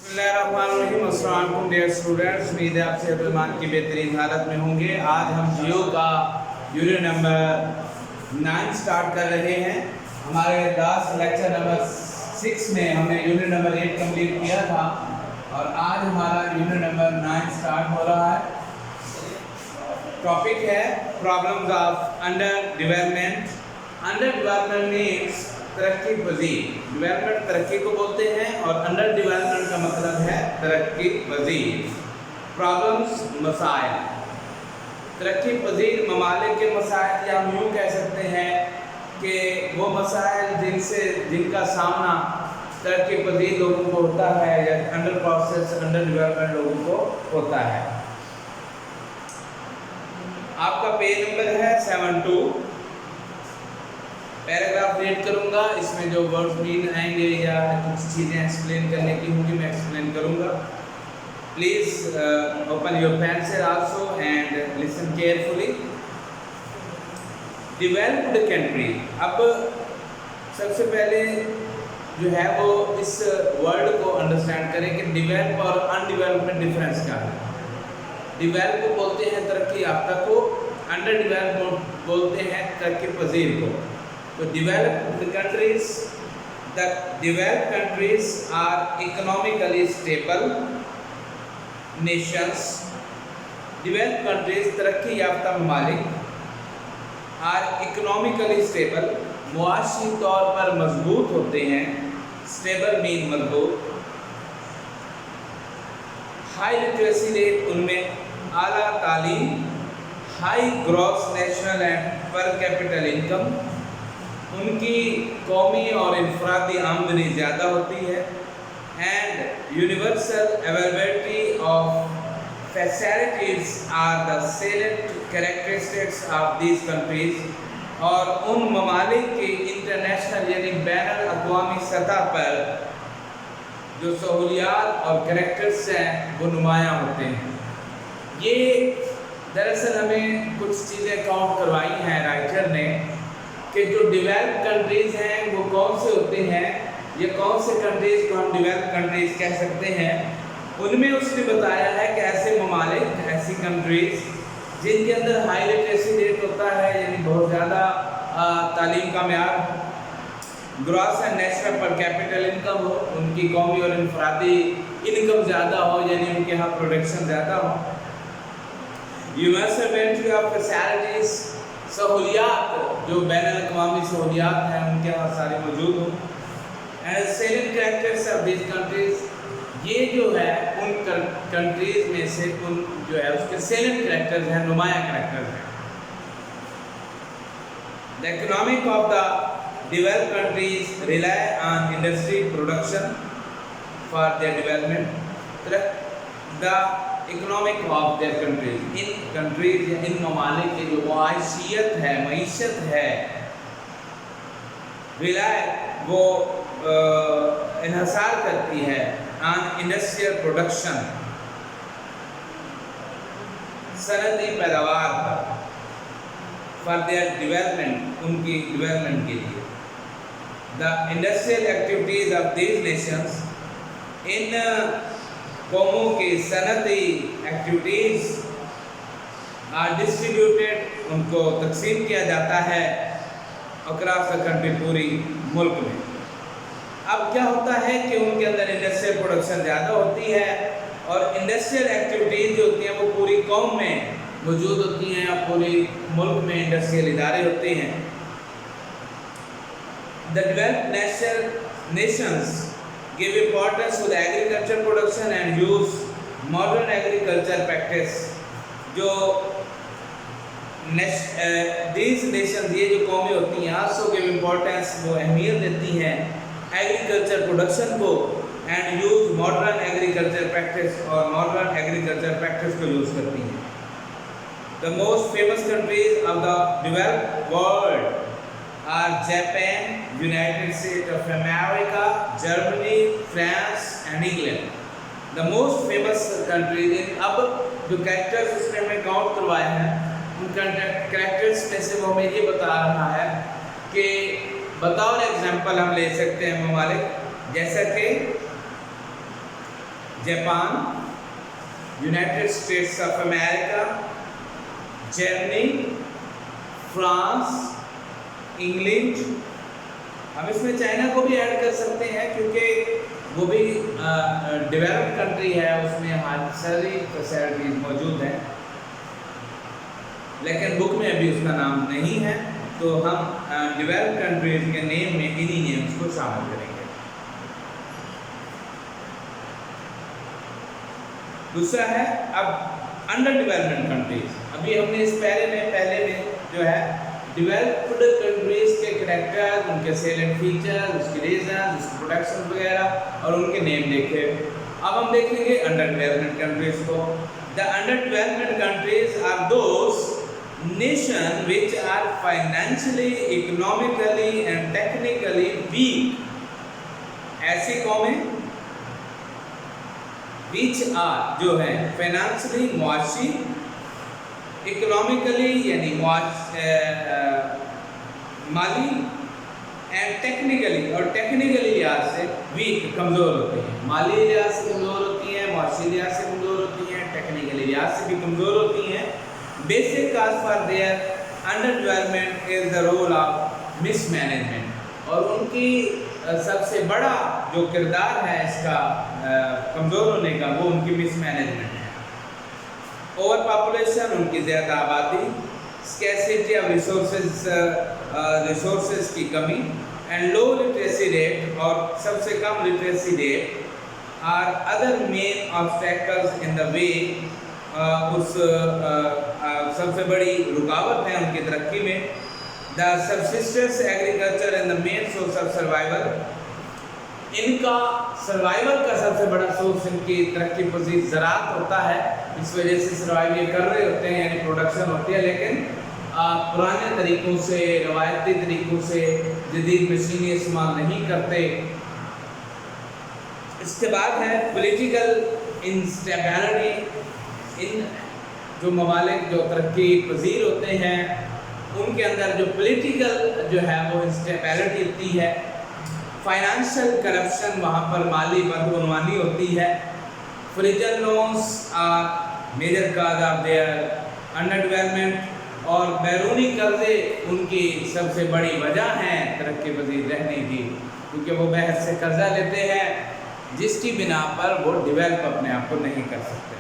अस्सलामुअलैकुम dear students, उम्मीद है आप सेहतमंद की बेहतरीन हालत में होंगे। आज हम जियो का यूनिट नंबर 9 स्टार्ट कर रहे हैं। हमारे लास्ट लेक्चर नंबर 6 में हमने यूनिट नंबर 8 कंप्लीट किया था और आज हमारा यूनिट नंबर 9 स्टार्ट हो रहा है। टॉपिक है problems of under development. Under development means तरक्की पजीर। डेवलपमेंट तरक्की को बोलते हैं और अंडर डेवलपमेंट का मतलब है तरक्की पजीर। प्रॉब्लम्स मसाइल, तरक्की पजीर ममालिक के मसाइल, या हम यूँ कह सकते हैं कि वो मसाइल जिनका सामना तरक्की पजीर लोगों को होता है या अंडर प्रोसेस अंडर डेवलपमेंट लोगों को होता है। आपका पेज नंबर है 72। पैराग्राफ रीड करूंगा, इसमें जो वर्ड्स मीन आएंगे या कुछ चीज़ें एक्सप्लेन करने की होंगी मैं एक्सप्लेन करूंगा। Please open your pencil also and listen carefully. Developed country, अब सबसे पहले जो है वो इस वर्ड को अंडरस्टैंड करें कि डेवलप और अनडेवलप में डिफरेंस क्या है। डेवलप को बोलते हैं तरक्की याफ्ता को, अंडर डेवलप बोलते हैं तरक्की पजीर को। तो developed countries are economically stable nations. Developed countries तरक्की याफ्ता ममालिक are economically stable, मुआशी तौर पर मजबूत होते हैं। stable मीन मजबूत। हाई लिटरेसी रेट, उनमें आला तालीम। High gross national and per capital income, उनकी कौमी और इनफरादी आमदनी ज़्यादा होती है। And universal availability of facilities are the salient characteristics of these countries, और उन ममालिक की इंटरनेशनल यानी बैन अक़वामी सतह पर जो सहूलियात और कैरेक्टर्स हैं वो नुमायाँ होते हैं। ये दरअसल हमें कुछ चीज़ें काउंट करवाई हैं राइटर ने कि जो डेवलप कंट्रीज़ हैं वो कौन से होते हैं, ये कौन से कंट्रीज़ को हम डेवलप कंट्रीज़ कह सकते हैं। उनमें उसने बताया है कि ऐसे ममालिक, ऐसी कंट्रीज़ जिनके अंदर हाई लिटरेसी रेट होता है यानी बहुत ज़्यादा तालीम का म्यार, ग्रॉस एंड नेशनल पर कैपिटल इनकम हो, उनकी कौमी और इनफरादी इनकम ज़्यादा हो यानी उनके यहाँ प्रोडक्शन ज़्यादा हो। यूनिवर्सल अवेलेबिलिटी ऑफ फैसिलिटीज़, सहूलियात जो बैन अल-अक़वामी सहूलियात हैं उनके यहाँ सारी मौजूद हों। And salient characters of this countries, ये जो है उन कंट्रीज़ में से उन जो है उसके सेलेंट कैरेक्टर्स हैं, नुमायाँ कैरेक्टर्स हैं। The economic of the developed countries rely on industry production for their development. The economic of their countries, in countries या इन ममालिक की जो मुआशियत है, मईशत है, रिलाय वो इन्हसार करती है ऑन इंडस्ट्रियल प्रोडक्शन, सनती पैदावार पर, फॉर देयर डेवलपमेंट, उनकी डेवलपमेंट के लिए। The industrial activities of these nations, इन कौमों की सनती एक्टिविटीज़ आर डिस्ट्रीब्यूटेड, उनको तकसीम किया जाता है अक्रॉस द कंट्री, पूरी मुल्क में। अब क्या होता है कि उनके अंदर इंडस्ट्रियल प्रोडक्शन ज़्यादा होती है और इंडस्ट्रियल एक्टिविटीज़ जो होती हैं वो पूरी कौम में मौजूद होती हैं और पूरी मुल्क में इंडस्ट्रियल इदारे होते हैं। The developed Nations give importance to the agriculture production and use modern agriculture practice। जो these nations, ये जो कौमें होती हैं also give importance, वो अहमियत देती हैं एग्रीकल्चर प्रोडक्शन को and use modern agriculture practice, और modern agriculture practice को यूज़ करती हैं। The most famous countries of the developed world are Japan, United States of America, Germany, France and England. The most famous countries in, अब जो characters उसने हमें count करवाए हैं उन कैरेक्टर्स में से वो हमें ये बता रहा है कि बतौर एग्जाम्पल हम ले सकते हैं ममालिक जैसा कि Japan, United states of America, Germany, France, England. हम इसमें चाइना को भी ऐड कर सकते हैं क्योंकि वो भी डेवलप्ड कंट्री है, उसमें हर सारी फैसिलिटीज मौजूद हैं, लेकिन बुक में अभी उसका नाम नहीं है, तो हम डेवलप्ड कंट्रीज के नेम में इन्हीं नेम्स को शामिल करेंगे। दूसरा है अब अंडर डेवलपमेंट कंट्रीज। अभी हमने इस पहले में जो है डेवलप्ड कंट्रीज के कैरेक्टर, उनके सेलेंट फीचर, उसके रीजन, उसके प्रोडक्शन वगैरह और उनके नेम देखे। अब हम देखेंगे अंडर डेवलपमेंट कंट्रीज को। The under development countries are those nation which are financially, economically and technically weak। ऐसी कौमें which are जो है financially मुआशी, economically यानी माली and technically और technically लिहाज से weak कमज़ोर होती हैं। माली लिहाज से कमज़ोर होती हैं, मुआशी लिहाज से कमज़ोर होती हैं, technically लिहाज से भी कमज़ोर होती हैं। Basic cause for their underdevelopment is the role of mismanagement। और उनकी सबसे बड़ा जो किरदार है इसका कमज़ोर होने का, वो उनकी मिसमैनेजमेंट है। ओवर पॉपुलेशन, उनकी ज़्यादा आबादी, स्कैसिटी ऑफ रिसोर्सेज की कमी, एंड लो लिटरेसी रेट और सबसे कम literacy rate are other main obstacles in the way. सबसे बड़ी रुकावट है उनकी तरक्की में। The subsistence agriculture and the main source of survival, इनका सर्वाइवल का सबसे बड़ा सोर्स इनकी तरक्की पसीर ज़राअत होता है। इस वजह से सर्वाइव ये कर रहे होते हैं, यानी प्रोडक्शन होती है, लेकिन पुराने तरीक़ों से, रवायती तरीक़ों से जदीद मशीनी इस्तेमाल नहीं करते। इसके बाद है पॉलिटिकल इंस्टेबिलिटी। इन जो ममालिक जो तरक्की पजीर होते हैं उनके अंदर जो पॉलिटिकल जो है वो इंस्टेबिलिटी होती है। फाइनेंशियल करप्शन, वहाँ पर माली बदगुमानी होती है। Foreign loans are major cause of their under development, और बैरूनी कर्जे उनकी सबसे बड़ी वजह हैं तरक्की पजीर रहने की, क्योंकि वो बाहर से कर्जा लेते हैं जिसकी बिना पर वो डेवलप अपने आप को नहीं कर सकते।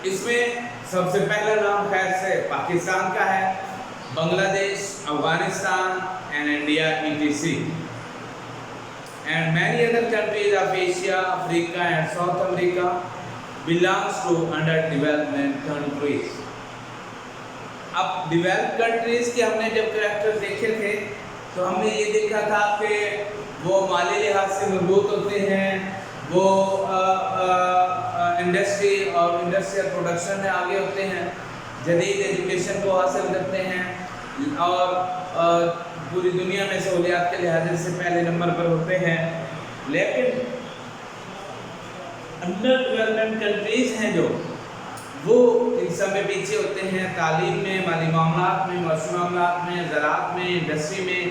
इसमें सबसे पहला नाम खैर से पाकिस्तान का है, Bangladesh, Afghanistan and India etc। And many other countries of Asia, Africa and South America belongs to under development countries. अब डेवलप्ड कंट्रीज के हमने जब कैरेक्टर देखे थे तो हमने ये देखा था कि वो माली लिहाज से मजबूत होते हैं, वो इंडस्ट्री और इंडस्ट्रियल प्रोडक्शन में आगे होते हैं, जदीद एजुकेशन को हासिल करते हैं और पूरी दुनिया में सहूलियात के लिहाज से पहले नंबर पर होते हैं। लेकिन अंडर डेवलपमेंट कंट्रीज़ हैं जो वो इन सब में पीछे होते हैं। तालीम में, माली मामलात में, मौसमी मामलात में, ज़राअत में, इंडस्ट्री में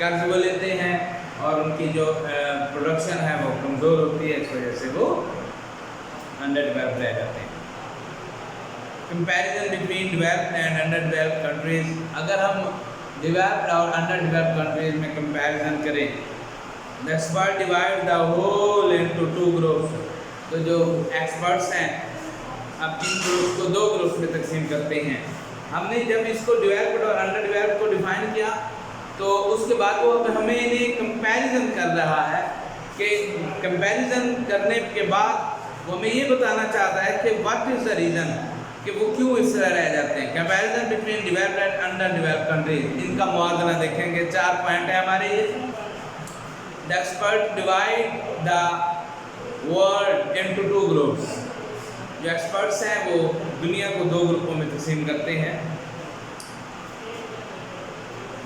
कर्ज वो लेते हैं और उनकी जो प्रोडक्शन है वो कमज़ोर होती है। इस वजह से वो अंडर डेवलप्ड रह जाते हैं। Comparison between developed and under developed countries, अगर हम डेवलप्ड और अंडर डेवलप्ड कंट्रीज़ में कंपैरिजन करें, the expert divide the whole into two groups. तो जो एक्सपर्ट्स हैं अब इन ग्रुप्स को दो ग्रुप्स में तकसीम करते हैं। हमने जब इसको डेवलप्ड और अंडर डेवलप्ड को डिफाइन किया तो उसके बाद वो हमें इन्हें कंपैरिजन कर रहा है कि कंपैरिजन करने के बाद वो हमें ये बताना चाहता है कि व्हाट इज़ द रीज़न कि वो क्यों इस तरह रह जाते हैं। Comparison between developed and under developed countries, इनका मुआवजा देखेंगे। 4 पॉइंट है हमारे ये। The expert divide the world into two groups. जो एक्सपर्ट्स हैं वो दुनिया को दो ग्रुपों में तकसीम करते हैं।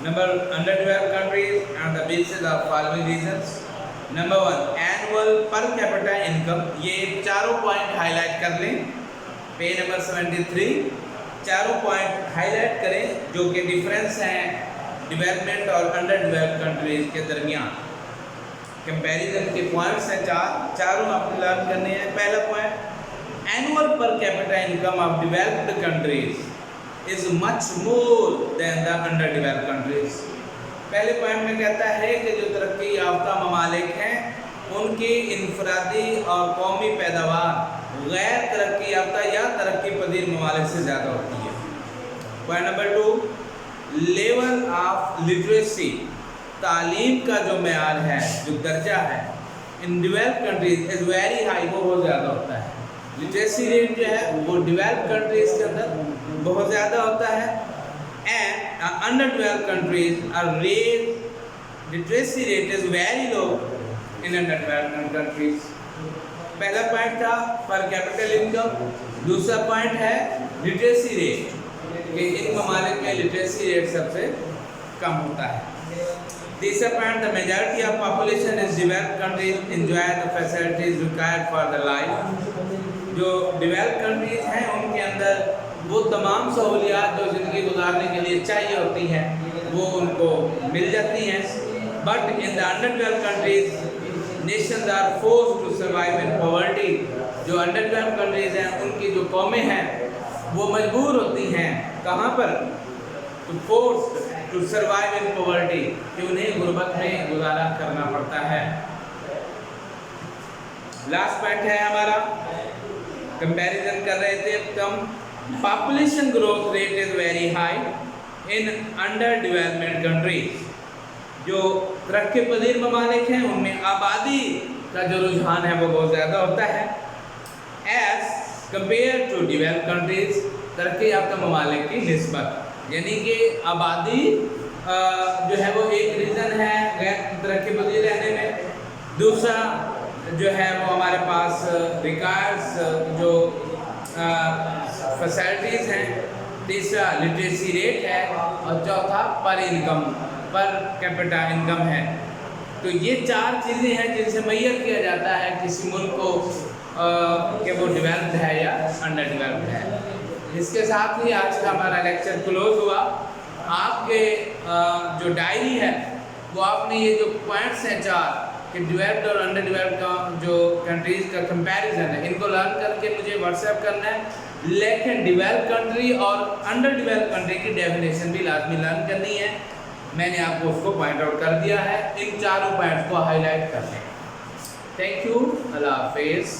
Number under developed countries and the basis of following reasons. Number 1 annual per capita income. ये चारों पॉइंट हाईलाइट कर लें। पेज नंबर 73 चारों पॉइंट हाईलाइट करें जो कि डिफरेंस हैं डेवलपमेंट और अंडर डेवलप्ड कंट्रीज के दरमियान। कंपैरिजन के पॉइंट्स हैं चारों आपने लर्न करने हैं। पहला point, annual per capita income of developed countries is much more than the under developed countries. पहले पॉइंट में कहता है कि जो तरक्की याफ्ता ममालिक हैं उनकी इनफरादी और कौमी पैदावार गैर तरक्की याफ्ता या तरक्की पजीर ममालिक से ज़्यादा होती है। Point number 2, level of literacy, तालीम का जो मेयार है, जो दर्जा है in developed countries is very high, वो बहुत ज़्यादा होता है। लिटरेसी रेट जो है वो डेवलप्ड कंट्रीज के अंदर बहुत ज़्यादा होता है। And under developed countries are rate literacy rate is very low in under developed countries. पहला पॉइंट था पर कैपिटल इनकम, दूसरा पॉइंट है लिटरेसी रेट कि इन ममालिक में लिटरेसी रेट सबसे कम होता है। तीसरा point, the majority of population is developed countries enjoy the facilities required for the life. जो डेवलप्ड कंट्रीज हैं उनके अंदर वो तमाम सहूलियात जो ज़िंदगी गुजारने के लिए चाहिए होती हैं वो उनको मिल जाती हैं। But in the under developed countries nations are forced to survive in poverty. जो अंडर डेवलप्ड कंट्रीज हैं उनकी जो कौमें हैं वो मजबूर होती हैं कहाँ पर, to forced to survive in poverty, कि उन्हें गुर्बत में गुजारा करना पड़ता है। लास्ट पॉइंट है हमारा, कंपैरिजन कर रहे थे कम, population growth rate is very high in under development countries. जो तरक्की पजीर ममालिक हैं उनमें आबादी का जो रुझान है वो बहुत ज़्यादा होता है as compare to developed countries, तरक्की याफ्ता ममालिक की निस्बत। यानी कि आबादी जो है वो एक रीज़न है गैर तरक्की पजीर रहने में, दूसरा जो है वो हमारे पास रिकार्ड्स जो फैसिलिटीज़ हैं, तीसरा लिटरेसी रेट है और चौथा पर कैपिटा इनकम है। तो ये चार चीज़ें हैं जिनसे मैयर किया जाता है किसी मुल्क को कि वो डेवलप्ड है या अंडर डेवलप्ड है। इसके साथ ही आज का हमारा लेक्चर क्लोज हुआ। आपके जो डायरी है वो आपने ये जो पॉइंट्स हैं चार कि डेवलप्ड और अंडर डेवलप्ड का जो कंट्रीज़ का कंपैरिजन है इनको लर्न करके मुझे व्हाट्सएप करना है। लेकिन डेवलप्ड कंट्री और अंडर डेवलप्ड कंट्री की डेफिनेशन भी लाजमी लर्न करनी है। मैंने आपको उसको पॉइंट आउट कर दिया है, इन चारों पॉइंट्स को हाईलाइट कर लें। थैंक यू, अल्लाह हाफिज़।